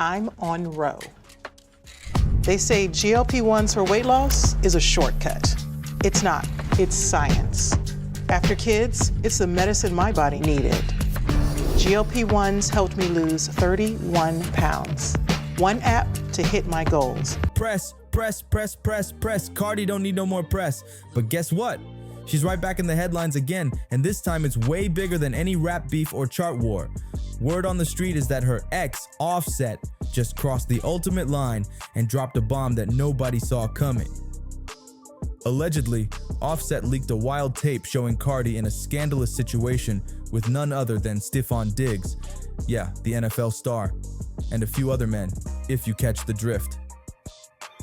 I'm on row. They say GLP-1s for weight loss is a shortcut. It's not, it's science. After kids, it's the medicine my body needed. GLP-1s helped me lose 31 pounds. One app to hit my goals. Press. Cardi don't need no more press. But guess what? She's right back in the headlines again, and this time it's way bigger than any rap beef or chart war. Word on the street is that her ex, Offset, just crossed the ultimate line and dropped a bomb that nobody saw coming. Allegedly, Offset leaked a wild tape showing Cardi in a scandalous situation with none other than Stephon Diggs, yeah, the NFL star, and a few other men, if you catch the drift.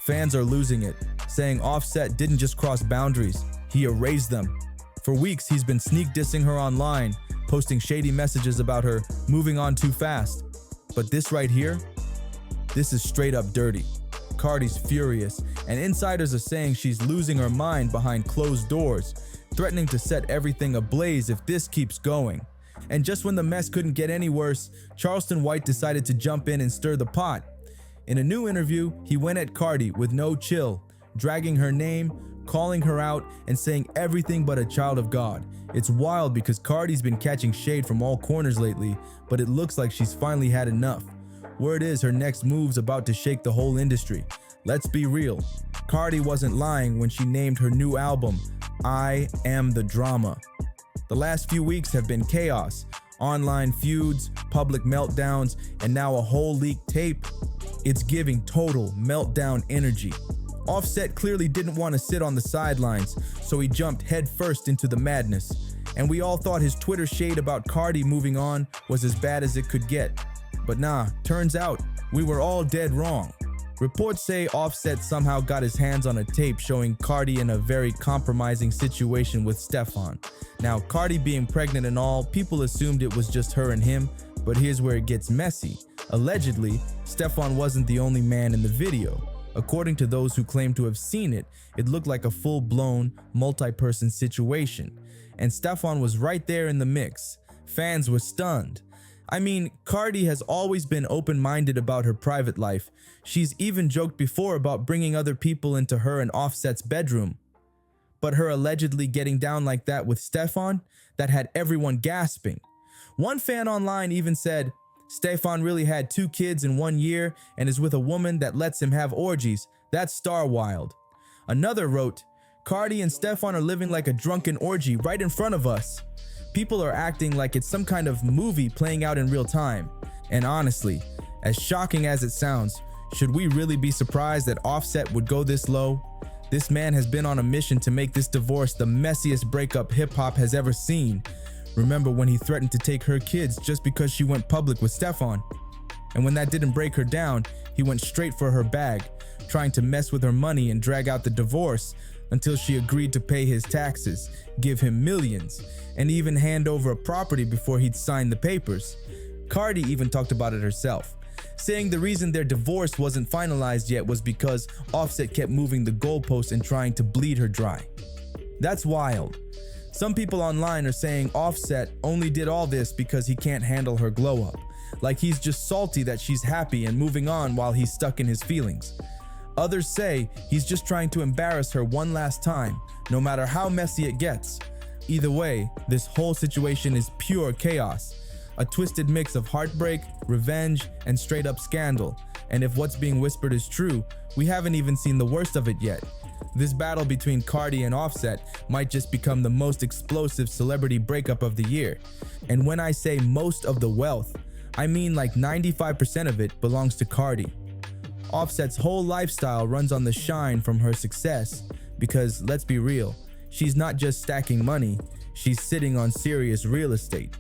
Fans are losing it, saying Offset didn't just cross boundaries, he erased them. For weeks, he's been sneak dissing her online, posting shady messages about her moving on too fast. But this right here, this is straight up dirty. Cardi's furious, and insiders are saying she's losing her mind behind closed doors, threatening to set everything ablaze if this keeps going. And just when the mess couldn't get any worse, Charleston White decided to jump in and stir the pot. In a new interview, he went at Cardi with no chill, dragging her name, calling her out, and saying everything but a child of God. It's wild because Cardi's been catching shade from all corners lately, but it looks like she's finally had enough. Word is her next move's about to shake the whole industry. Let's be real, Cardi wasn't lying when she named her new album, I Am the Drama. The last few weeks have been chaos, online feuds, public meltdowns, and now a whole leaked tape. It's giving total meltdown energy. Offset clearly didn't want to sit on the sidelines, so he jumped headfirst into the madness. And we all thought his Twitter shade about Cardi moving on was as bad as it could get. But nah, turns out we were all dead wrong. Reports say Offset somehow got his hands on a tape showing Cardi in a very compromising situation with Stephon. Now, Cardi being pregnant and all, people assumed it was just her and him, but here's where it gets messy. Allegedly, Stephon wasn't the only man in the video. According to those who claim to have seen it, it looked like a full-blown, multi-person situation. And Stephon was right there in the mix. Fans were stunned. I mean, Cardi has always been open-minded about her private life. She's even joked before about bringing other people into her and Offset's bedroom. But her allegedly getting down like that with Stephon, that had everyone gasping. One fan online even said, Stephon really had 2 kids in 1 year and is with a woman that lets him have orgies. That's star wild. Another wrote, Cardi and Stephon are living like a drunken orgy right in front of us. People are acting like it's some kind of movie playing out in real time. And honestly, as shocking as it sounds, should we really be surprised that Offset would go this low? This man has been on a mission to make this divorce the messiest breakup hip-hop has ever seen. Remember when he threatened to take her kids just because she went public with Stephon? And when that didn't break her down, he went straight for her bag, trying to mess with her money and drag out the divorce until she agreed to pay his taxes, give him millions, and even hand over a property before he'd sign the papers. Cardi even talked about it herself, saying the reason their divorce wasn't finalized yet was because Offset kept moving the goalposts and trying to bleed her dry. That's wild. Some people online are saying Offset only did all this because he can't handle her glow up, like he's just salty that she's happy and moving on while he's stuck in his feelings. Others say he's just trying to embarrass her one last time, no matter how messy it gets. Either way, this whole situation is pure chaos, a twisted mix of heartbreak, revenge, and straight up scandal. And if what's being whispered is true, we haven't even seen the worst of it yet. This battle between Cardi and Offset might just become the most explosive celebrity breakup of the year. And when I say most of the wealth, I mean like 95% of it belongs to Cardi. Offset's whole lifestyle runs on the shine from her success because, let's be real, she's not just stacking money, she's sitting on serious real estate.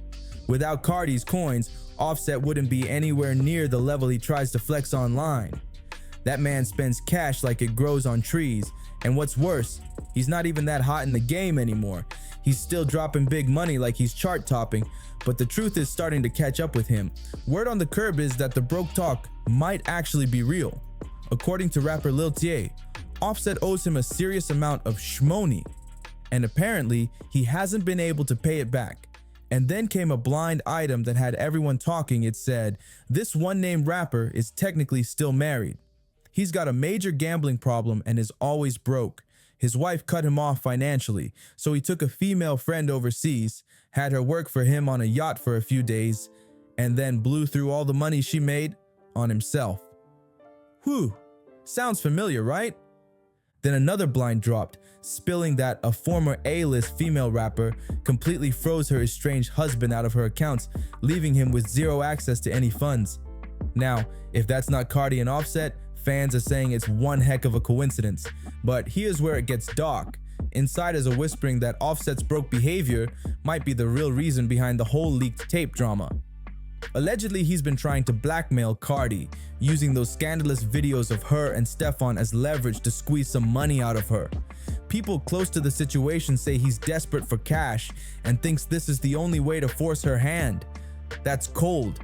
Without Cardi's coins, Offset wouldn't be anywhere near the level he tries to flex online. That man spends cash like it grows on trees, and what's worse, he's not even that hot in the game anymore. He's still dropping big money like he's chart topping, but the truth is starting to catch up with him. Word on the curb is that the broke talk might actually be real. According to rapper Lil T.A., Offset owes him a serious amount of shmoney, and apparently he hasn't been able to pay it back. And then came a blind item that had everyone talking. It said, this one-named rapper is technically still married. He's got a major gambling problem and is always broke. His wife cut him off financially, so he took a female friend overseas, had her work for him on a yacht for a few days, and then blew through all the money she made on himself. Whew, sounds familiar, right? Then another blind dropped, spilling that a former A-list female rapper completely froze her estranged husband out of her accounts, leaving him with zero access to any funds. Now, if that's not Cardi and Offset, fans are saying it's one heck of a coincidence. But here's where it gets dark. Insiders are whispering that Offset's broke behavior might be the real reason behind the whole leaked tape drama. Allegedly, he's been trying to blackmail Cardi, using those scandalous videos of her and Stefan as leverage to squeeze some money out of her. People close to the situation say he's desperate for cash and thinks this is the only way to force her hand. That's cold.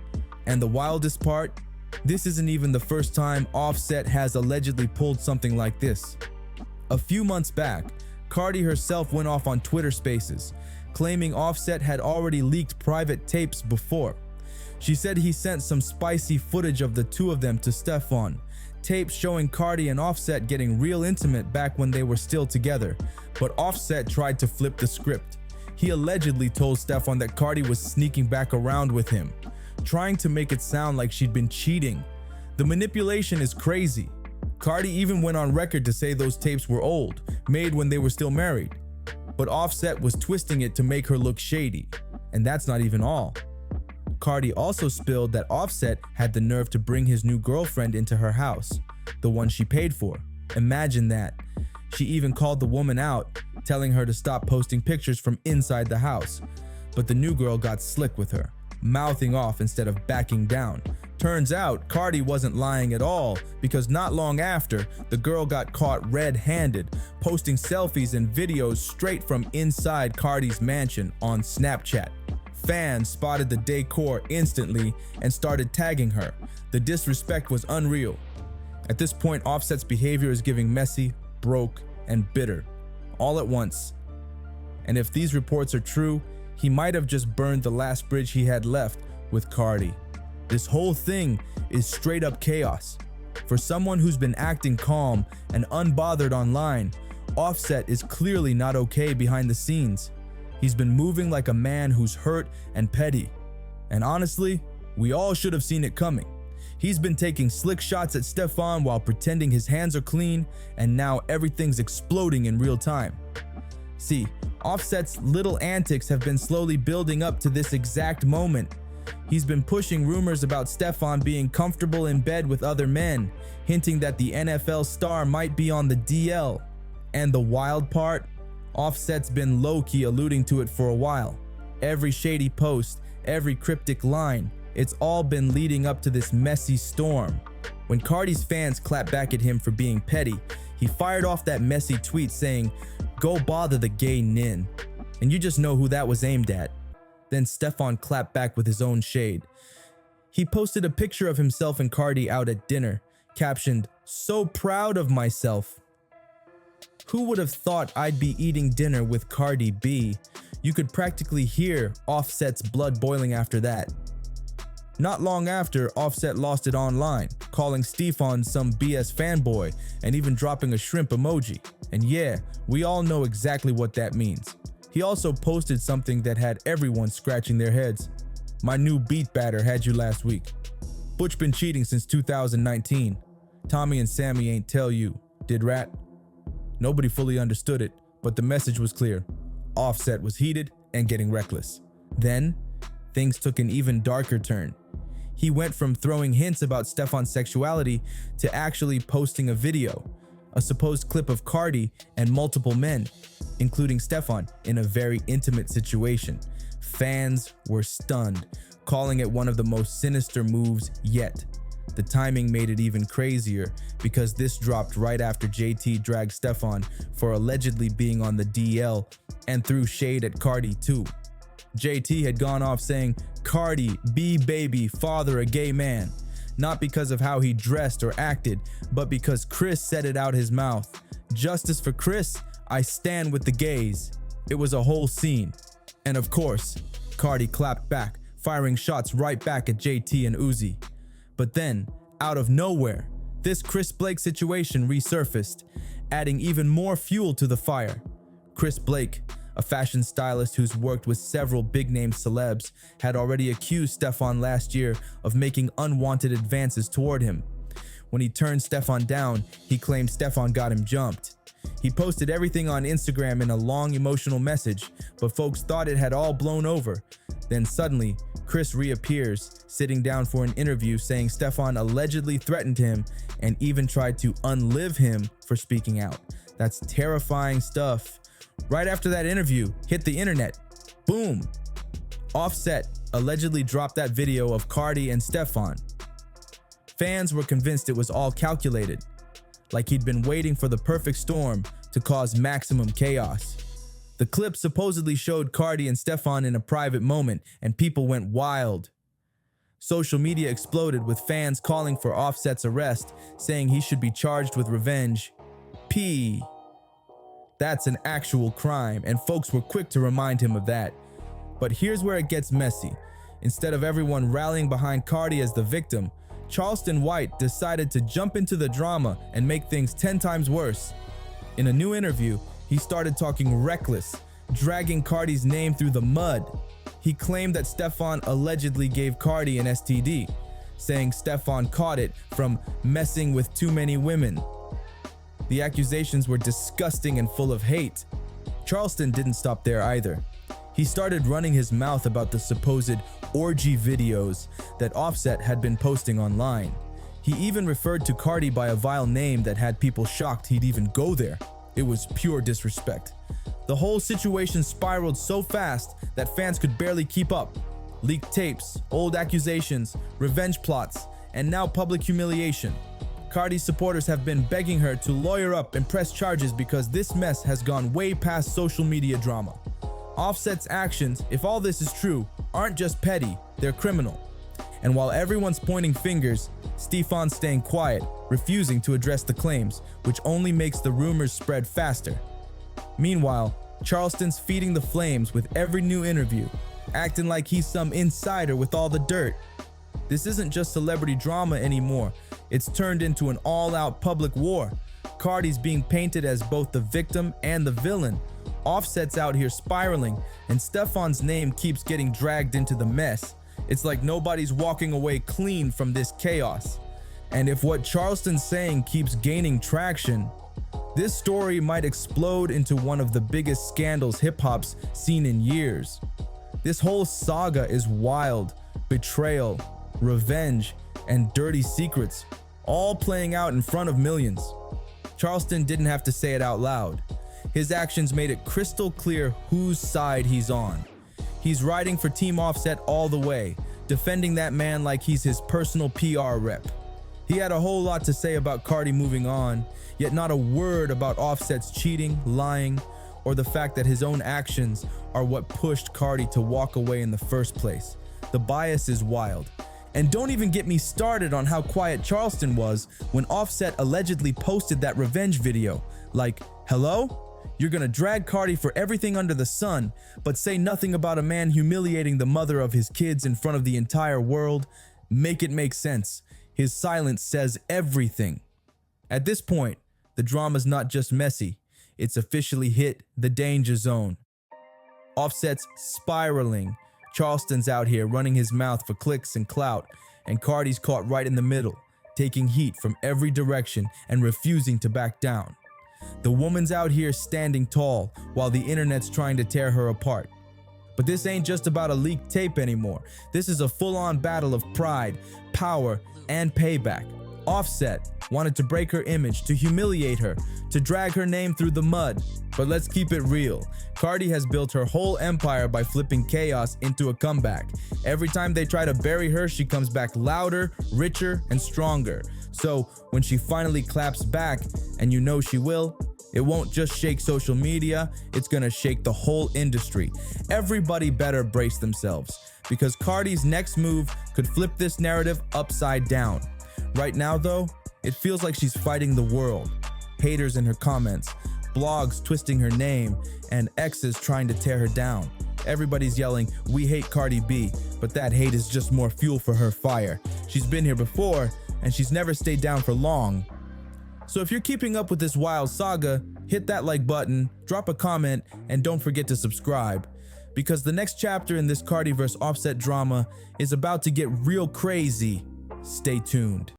And the wildest part? This isn't even the first time Offset has allegedly pulled something like this. A few months back, Cardi herself went off on Twitter Spaces, claiming Offset had already leaked private tapes before. She said he sent some spicy footage of the two of them to Stefan, tapes showing Cardi and Offset getting real intimate back when they were still together, but Offset tried to flip the script. He allegedly told Stefan that Cardi was sneaking back around with him, trying to make it sound like she'd been cheating. The manipulation is crazy. Cardi even went on record to say those tapes were old, made when they were still married. But Offset was twisting it to make her look shady. And that's not even all. Cardi also spilled that Offset had the nerve to bring his new girlfriend into her house, the one she paid for. Imagine that. She even called the woman out, telling her to stop posting pictures from inside the house. But the new girl got slick with her, mouthing off instead of backing down. Turns out Cardi wasn't lying at all, because not long after, the girl got caught red-handed, posting selfies and videos straight from inside Cardi's mansion on Snapchat. Fans spotted the decor instantly and started tagging her. The disrespect was unreal. At this point, Offset's behavior is giving messy, broke, and bitter, all at once. And if these reports are true, he might have just burned the last bridge he had left with Cardi. This whole thing is straight up chaos. For someone who's been acting calm and unbothered online, Offset is clearly not okay behind the scenes. He's been moving like a man who's hurt and petty. And honestly, we all should have seen it coming. He's been taking slick shots at Stefan while pretending his hands are clean, and now everything's exploding in real time. See, Offset's little antics have been slowly building up to this exact moment. He's been pushing rumors about Stefan being comfortable in bed with other men, hinting that the NFL star might be on the DL. And the wild part? Offset's been low-key alluding to it for a while. Every shady post, every cryptic line, it's all been leading up to this messy storm. When Cardi's fans clapped back at him for being petty, he fired off that messy tweet saying, "Go bother the gay nin." And you just know who that was aimed at. Then Stefan clapped back with his own shade. He posted a picture of himself and Cardi out at dinner, captioned, "So proud of myself." Who would have thought I'd be eating dinner with Cardi B? You could practically hear Offset's blood boiling after that. Not long after, Offset lost it online, calling Stefan some BS fanboy and even dropping a shrimp emoji. And yeah, we all know exactly what that means. He also posted something that had everyone scratching their heads. "My new beat batter had you last week. Butch been cheating since 2019. Tommy and Sammy ain't tell you, did rat?" Nobody fully understood it, but the message was clear. Offset was heated and getting reckless. Then, things took an even darker turn. He went from throwing hints about Stefan's sexuality to actually posting a video, a supposed clip of Cardi and multiple men, including Stefan, in a very intimate situation. Fans were stunned, calling it one of the most sinister moves yet. The timing made it even crazier because this dropped right after JT dragged Stefan for allegedly being on the DL and threw shade at Cardi too. JT had gone off saying, "Cardi B baby, father a gay man," not because of how he dressed or acted, but because Chris said it out his mouth. "Justice for Chris, I stand with the gays." It was a whole scene. And of course, Cardi clapped back, firing shots right back at JT and Uzi. But then, out of nowhere, this Chris Blake situation resurfaced, adding even more fuel to the fire. Chris Blake, a fashion stylist who's worked with several big-name celebs, had already accused Stefan last year of making unwanted advances toward him. When he turned Stefan down, he claimed Stefan got him jumped. He posted everything on Instagram in a long emotional message, but folks thought it had all blown over. Then suddenly, Chris reappears, sitting down for an interview, saying Stefan allegedly threatened him and even tried to unlive him for speaking out. That's terrifying stuff. Right after that interview hit the internet, boom, Offset allegedly dropped that video of Cardi and Stefan. Fans were convinced it was all calculated, like he'd been waiting for the perfect storm to cause maximum chaos. The clip supposedly showed Cardi and Stefan in a private moment, and people went wild. Social media exploded with fans calling for Offset's arrest, saying he should be charged with revenge. That's an actual crime, and folks were quick to remind him of that. But here's where it gets messy. Instead of everyone rallying behind Cardi as the victim, Charleston White decided to jump into the drama and make things 10 times worse. In a new interview, he started talking reckless, dragging Cardi's name through the mud. He claimed that Stefan allegedly gave Cardi an STD, saying Stefan caught it from messing with too many women. The accusations were disgusting and full of hate. Charleston didn't stop there either. He started running his mouth about the supposed orgy videos that Offset had been posting online. He even referred to Cardi by a vile name that had people shocked he'd even go there. It was pure disrespect. The whole situation spiraled so fast that fans could barely keep up. Leaked tapes, old accusations, revenge plots, and now public humiliation. Cardi's supporters have been begging her to lawyer up and press charges because this mess has gone way past social media drama. Offset's actions, if all this is true, aren't just petty, they're criminal. And while everyone's pointing fingers, Stefan's staying quiet, refusing to address the claims, which only makes the rumors spread faster. Meanwhile, Charleston's feeding the flames with every new interview, acting like he's some insider with all the dirt. This isn't just celebrity drama anymore. It's turned into an all-out public war. Cardi's being painted as both the victim and the villain. Offset's out here spiraling, and Stefan's name keeps getting dragged into the mess. It's like nobody's walking away clean from this chaos. And if what Charleston's saying keeps gaining traction, this story might explode into one of the biggest scandals hip-hop's seen in years. This whole saga is wild, betrayal, revenge, and dirty secrets, all playing out in front of millions. Charleston didn't have to say it out loud. His actions made it crystal clear whose side he's on. He's riding for Team Offset all the way, defending that man like he's his personal PR rep. He had a whole lot to say about Cardi moving on, yet not a word about Offset's cheating, lying, or the fact that his own actions are what pushed Cardi to walk away in the first place. The bias is wild. And don't even get me started on how quiet Charleston was when Offset allegedly posted that revenge video. Like, hello? You're gonna drag Cardi for everything under the sun, but say nothing about a man humiliating the mother of his kids in front of the entire world? Make it make sense. His silence says everything. At this point, the drama's not just messy, it's officially hit the danger zone. Offset's spiraling. Charleston's out here running his mouth for clicks and clout, and Cardi's caught right in the middle, taking heat from every direction and refusing to back down. The woman's out here standing tall while the internet's trying to tear her apart. But this ain't just about a leaked tape anymore. This is a full-on battle of pride, power, and payback. Offset wanted to break her image, to humiliate her, to drag her name through the mud. But let's keep it real. Cardi has built her whole empire by flipping chaos into a comeback. Every time they try to bury her, she comes back louder, richer, and stronger. So when she finally claps back, and you know she will, it won't just shake social media, it's gonna shake the whole industry. Everybody better brace themselves, because Cardi's next move could flip this narrative upside down. Right now though, it feels like she's fighting the world. Haters in her comments, blogs twisting her name, and exes trying to tear her down. everybody's yelling, "We hate Cardi B," but that hate is just more fuel for her fire. She's been here before, and she's never stayed down for long. So if you're keeping up with this wild saga, hit that like button, drop a comment, and don't forget to subscribe. Because the next chapter in this Cardi vs. Offset drama is about to get real crazy. Stay tuned.